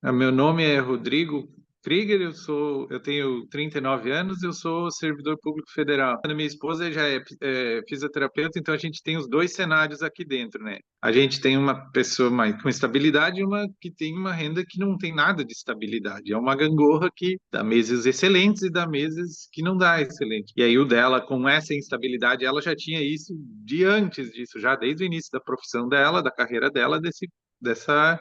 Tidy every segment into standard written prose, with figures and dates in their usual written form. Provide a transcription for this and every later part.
Meu nome é Rodrigo Krieger, eu tenho 39 anos, eu sou servidor público federal. A minha esposa já é fisioterapeuta, então a gente tem os dois cenários aqui dentro, né? A gente tem uma pessoa mais com estabilidade e uma que tem uma renda que não tem nada de estabilidade. É uma gangorra que dá meses excelentes e dá meses que não dá excelente. E aí o dela, com essa instabilidade, ela já tinha isso de antes disso, já desde o início da profissão dela, da carreira dela, dessa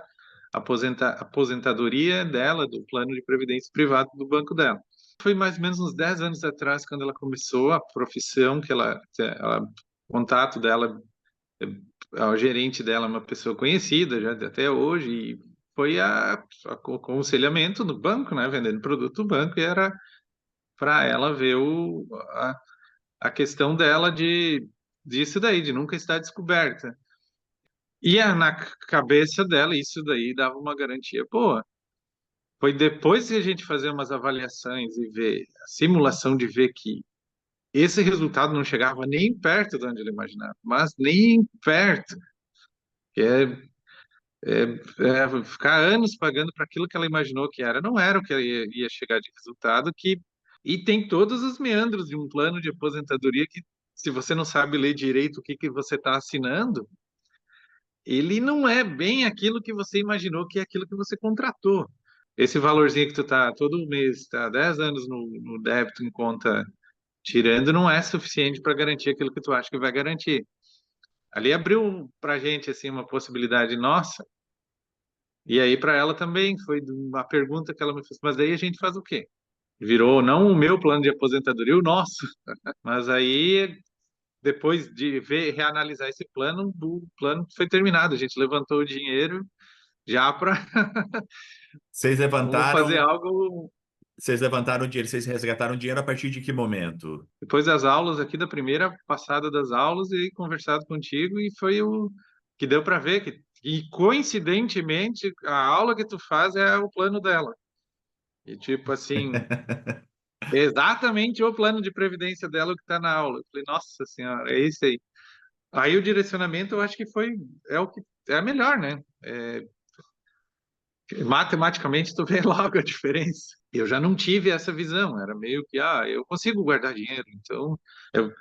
aposentadoria dela, do plano de previdência privado do banco dela. Foi mais ou menos uns 10 anos atrás, quando ela começou a profissão, o contato dela, o gerente dela é uma pessoa conhecida já até hoje, e foi a aconselhamento do banco, né, vendendo produto do banco, e era para ela ver a questão dela disso daí, de nunca estar descoberta. Na cabeça dela, isso daí dava uma garantia boa. Foi depois que a gente fazer umas avaliações e ver a simulação de ver que esse resultado não chegava nem perto de onde ele imaginava, mas nem perto, que é ficar anos pagando para aquilo que ela imaginou que era, não era o que ia chegar de resultado, e tem todos os meandros de um plano de aposentadoria que, se você não sabe ler direito o que que você está assinando, ele não é bem aquilo que você imaginou que é aquilo que você contratou. Esse valorzinho que tu tá todo mês, tá 10 anos no débito em conta tirando, não é suficiente para garantir aquilo que tu acha que vai garantir. Ali abriu pra gente assim uma possibilidade nossa, e aí para ela também foi uma pergunta que ela me fez, mas daí a gente faz o quê? Virou não o meu plano de aposentadoria, o nosso. Mas aí depois de ver, reanalisar esse plano, o plano foi terminado, a gente levantou o dinheiro já para Vocês vamos fazer levantaram, algo. vocês levantaram dinheiro, vocês resgataram dinheiro a partir de que momento? Depois das aulas aqui, da primeira passada das aulas, e conversado contigo, e foi o que deu para ver que, e coincidentemente, a aula que tu faz é o plano dela. E tipo assim, exatamente o plano de previdência dela que está na aula. Eu falei, nossa senhora, é isso aí. Aí o direcionamento eu acho que é o que é melhor, né? Matematicamente tu vê logo a diferença. Eu já não tive essa visão, era meio que, eu consigo guardar dinheiro, então eu,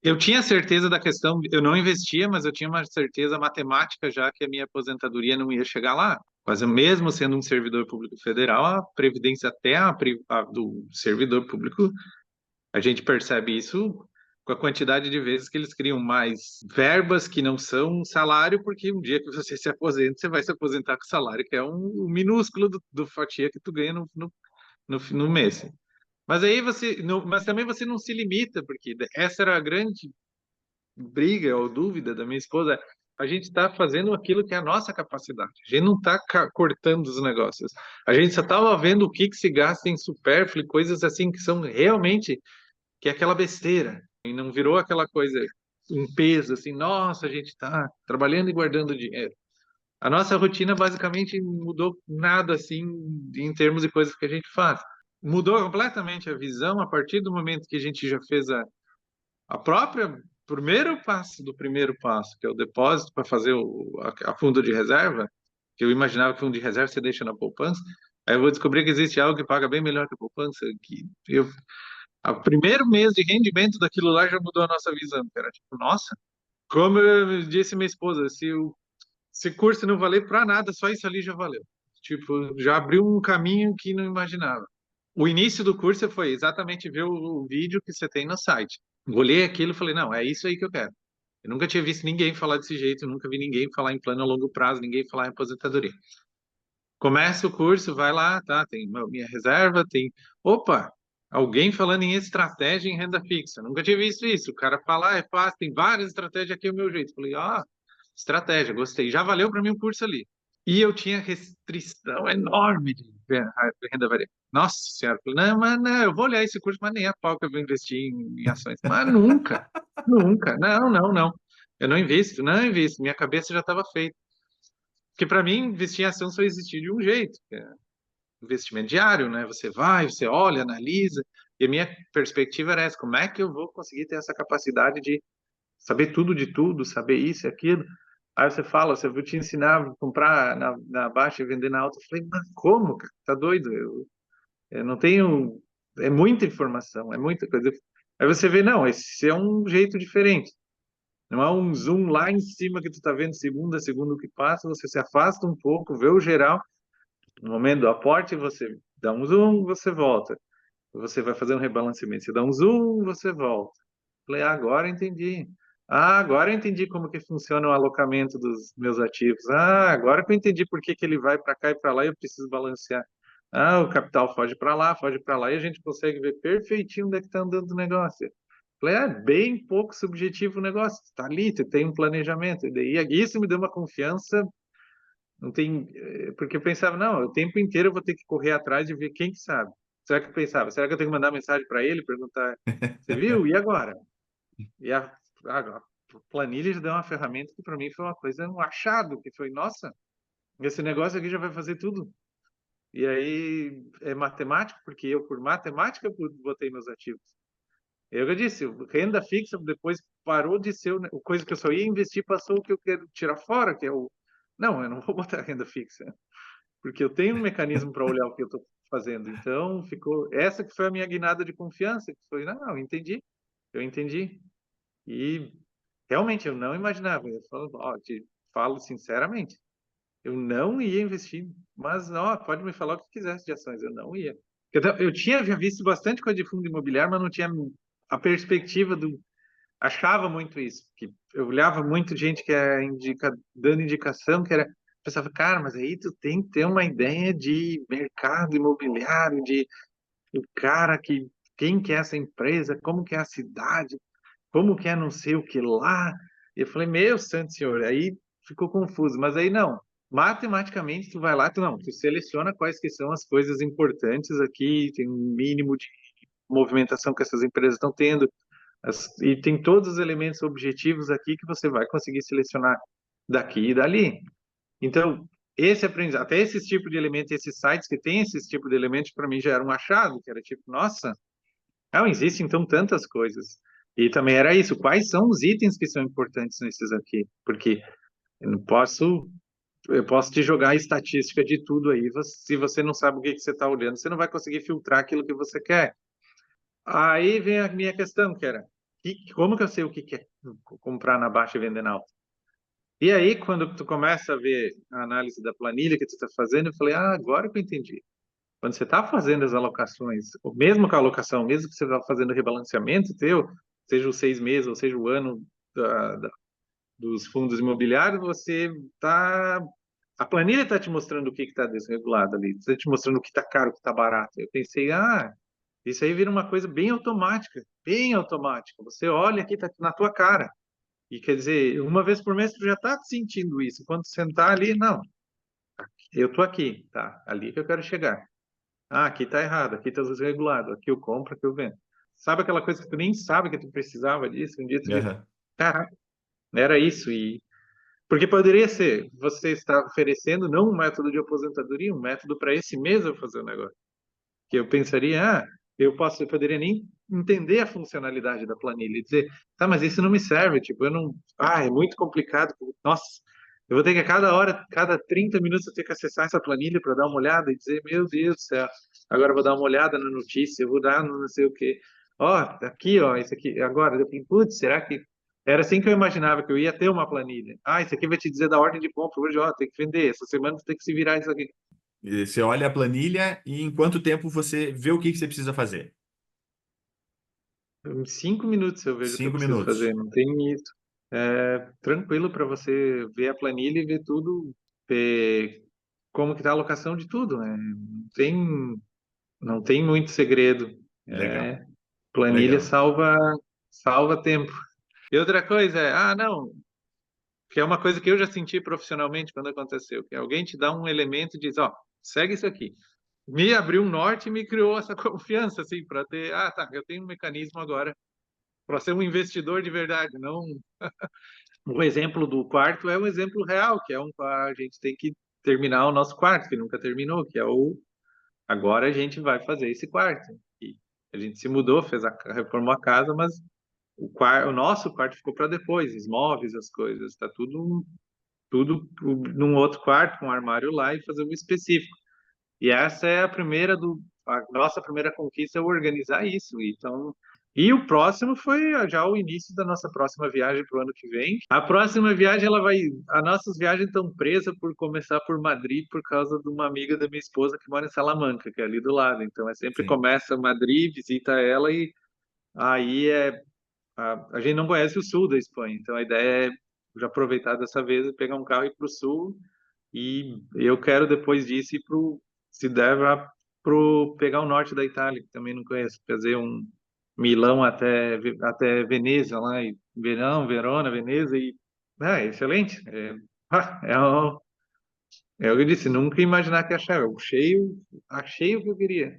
eu tinha certeza da questão, eu não investia, mas eu tinha uma certeza matemática já que a minha aposentadoria não ia chegar lá. Mas eu, mesmo sendo um servidor público federal, a previdência até a do servidor público, a gente percebe isso com a quantidade de vezes que eles criam mais verbas que não são salário, porque um dia que você se aposenta, você vai se aposentar com salário, que é um minúsculo do fatia que tu ganha no mês. Mas aí mas também você não se limita, porque essa era a grande briga ou dúvida da minha esposa. A gente está fazendo aquilo que é a nossa capacidade. A gente não está cortando os negócios. A gente só estava vendo o que se gasta em supérfluo, e coisas assim que são realmente que é aquela besteira. E não virou aquela coisa, um peso assim, nossa, a gente está trabalhando e guardando dinheiro. A nossa rotina basicamente mudou nada assim em termos de coisas que a gente faz. Mudou completamente a visão a partir do momento que a gente já fez a própria primeiro passo do primeiro passo, que é o depósito para fazer a fundo de reserva, que eu imaginava que fundo de reserva você deixa na poupança. Aí eu vou descobrir que existe algo que paga bem melhor que a poupança, o primeiro mês de rendimento daquilo lá já mudou a nossa visão, cara. Tipo, nossa, como eu disse minha esposa, se curso não valer para nada, só isso ali já valeu. Tipo, já abriu um caminho que não imaginava. O início do curso foi exatamente ver o vídeo que você tem no site. Olhei aquilo e falei, não, é isso aí que eu quero. Eu nunca tinha visto ninguém falar desse jeito, nunca vi ninguém falar em plano a longo prazo, ninguém falar em aposentadoria. Começa o curso, vai lá, tá, tem minha reserva, tem... Opa, alguém falando em estratégia em renda fixa. Nunca tinha visto isso. O cara fala, é fácil, tem várias estratégias aqui, é o meu jeito. Falei, estratégia, gostei. Já valeu para mim o curso ali. E eu tinha restrição enorme de renda variável. Nossa senhora, falei, não, mas não, eu vou olhar esse curso, mas nem a pau que eu vou investir em ações. Mas nunca, nunca, não, não, não. Eu não invisto, não invisto. Minha cabeça já estava feita. Porque para mim, investir em ação só existia de um jeito, que é investimento diário, né? Você vai, você olha, analisa. E a minha perspectiva era essa: como é que eu vou conseguir ter essa capacidade de saber tudo de tudo, saber isso e aquilo? Aí você fala, eu vou te ensinar a comprar na baixa e vender na alta. Eu falei, mas como, cara? Tá doido? Eu não tenho. É muita informação, é muita coisa. Aí você vê, não, esse é um jeito diferente. Não é um zoom lá em cima que tu tá vendo segundo a segundo o que passa, você se afasta um pouco, vê o geral. No momento do aporte, você dá um zoom, você volta. Você vai fazer um rebalanceamento, você dá um zoom, você volta. Falei, agora entendi. Ah, agora eu entendi como que funciona o alocamento dos meus ativos. Ah, agora que eu entendi por que que ele vai para cá e para lá e eu preciso balancear. Ah, o capital foge para lá e a gente consegue ver perfeitinho onde é que está andando o negócio. Falei, é bem pouco subjetivo o negócio. Está ali, tu tem um planejamento. E daí isso me deu uma confiança. Não tem, porque eu pensava, não, o tempo inteiro eu vou ter que correr atrás de ver quem que sabe. Será que eu pensava? Será que eu tenho que mandar mensagem para ele, perguntar, você viu? E agora? E a planilha já deu uma ferramenta que para mim foi uma coisa, um achado, que foi, nossa, esse negócio aqui já vai fazer tudo. E aí é matemático, porque eu, por matemática, botei meus ativos. Eu disse, renda fixa depois parou de ser o coisa que eu só ia investir, passou o que eu quero tirar fora, que é o. Não, eu não vou botar renda fixa, porque eu tenho um mecanismo para olhar o que eu estou fazendo. Então, ficou. Essa que foi a minha guinada de confiança, que foi, não, eu entendi. E realmente, eu não imaginava. Eu falo, ó, te falo sinceramente, eu não ia investir. Mas, ó, pode me falar o que quisesse de ações, eu não ia. Eu tinha já visto bastante coisa de fundo imobiliário, mas não tinha a perspectiva do. Achava muito isso, que eu olhava muito gente que é dando indicação, que era. Pensava, cara, mas aí tu tem que ter uma ideia de mercado imobiliário, de o cara que. Quem que é essa empresa, como que é a cidade, como que é não sei o que lá. E eu falei, meu santo senhor, aí ficou confuso, mas aí não. Matematicamente, tu vai lá, tu seleciona quais que são as coisas importantes aqui, tem um mínimo de movimentação que essas empresas estão tendo, e tem todos os elementos objetivos aqui que você vai conseguir selecionar daqui e dali. Então, esse aprendizado, até esse tipo de elemento, esses sites que têm esse tipo de elementos, para mim já era um achado, que era tipo, nossa, não, existem então tantas coisas. E também era isso, quais são os itens que são importantes nesses aqui? Porque eu não posso, eu posso te jogar a estatística de tudo aí, se você não sabe o que que você está olhando, você não vai conseguir filtrar aquilo que você quer. Aí vem a minha questão, que era, como que eu sei o que que é comprar na baixa e vender na alta? E aí, quando tu começa a ver a análise da planilha que tu está fazendo, eu falei, ah, agora que eu entendi. Quando você está fazendo as alocações, ou mesmo com a alocação, mesmo que você está fazendo o rebalanceamento teu, seja os 6 meses ou seja o ano dos fundos imobiliários, você está. A planilha está te mostrando o que está desregulado ali, está te mostrando o que está caro, o que está barato. Eu pensei, ah, isso aí vira uma coisa bem automática, bem automática. Você olha aqui, está na tua cara. E quer dizer, uma vez por mês tu já está sentindo isso. Quando sentar ali, não, eu tô aqui, tá? Ali que eu quero chegar. Ah, aqui tá errado, aqui tá desregulado, aqui eu compro, aqui eu vendo. Sabe aquela coisa que tu nem sabe que tu precisava disso? Um dia tu diz, Aham. caraca, era isso. E porque poderia ser, você está oferecendo não um método de aposentadoria, um método para esse mês eu fazer o negócio. Que eu pensaria, ah, eu poderia nem entender a funcionalidade da planilha e dizer, tá, mas isso não me serve, tipo, eu não, é muito complicado. Nossa, eu vou ter que a cada hora, cada 30 minutos eu ter que acessar essa planilha para dar uma olhada e dizer, meu Deus do céu, agora eu vou dar uma olhada na notícia, eu vou dar no não sei o quê. Ó, aqui, ó, isso aqui, agora, eu falei, putz, será que era assim que eu imaginava que eu ia ter uma planilha? Ah, isso aqui vai te dizer da ordem de compra, hoje, ó, tem que vender, essa semana tem que se virar isso aqui. E você olha a planilha e em quanto tempo você vê o que que você precisa fazer? Em 5 minutos eu vejo o que eu Cinco preciso fazer, minutos. não tem isso. É tranquilo para você ver a planilha e ver tudo, ver como que está a alocação de tudo, né? Não tem muito segredo. Legal, É, planilha legal. salva tempo. E outra coisa é, não, que é uma coisa que eu já senti profissionalmente quando aconteceu, que alguém te dá um elemento e diz, ó, segue isso aqui. Me abriu um norte e me criou essa confiança, assim, para ter, tá, eu tenho um mecanismo agora para ser um investidor de verdade, não. O exemplo do quarto é um exemplo real, que é a gente tem que terminar o nosso quarto, que nunca terminou, que é o agora a gente vai fazer esse quarto. E a gente se mudou, reformou a casa, mas o nosso quarto ficou para depois, os móveis, as coisas, está tudo. tudo num outro quarto, com um armário lá e fazer um específico. E essa é a nossa primeira conquista é organizar isso. Então, e o próximo foi já o início da nossa próxima viagem para o ano que vem. A próxima viagem, as nossas viagens estão presas por começar por Madrid por causa de uma amiga da minha esposa que mora em Salamanca, que é ali do lado. Então, é sempre Sim. começa Madrid, visita ela e aí a gente não conhece o sul da Espanha. Então, a ideia é já aproveitar dessa vez e pegar um carro e ir para o sul e eu quero, depois disso, ir se der, pegar o norte da Itália, que também não conheço, fazer um Milão até Veneza, lá, e Verão, Verona, Veneza, e é excelente. É o que eu disse, nunca imaginar que achar. Eu achei o que eu queria.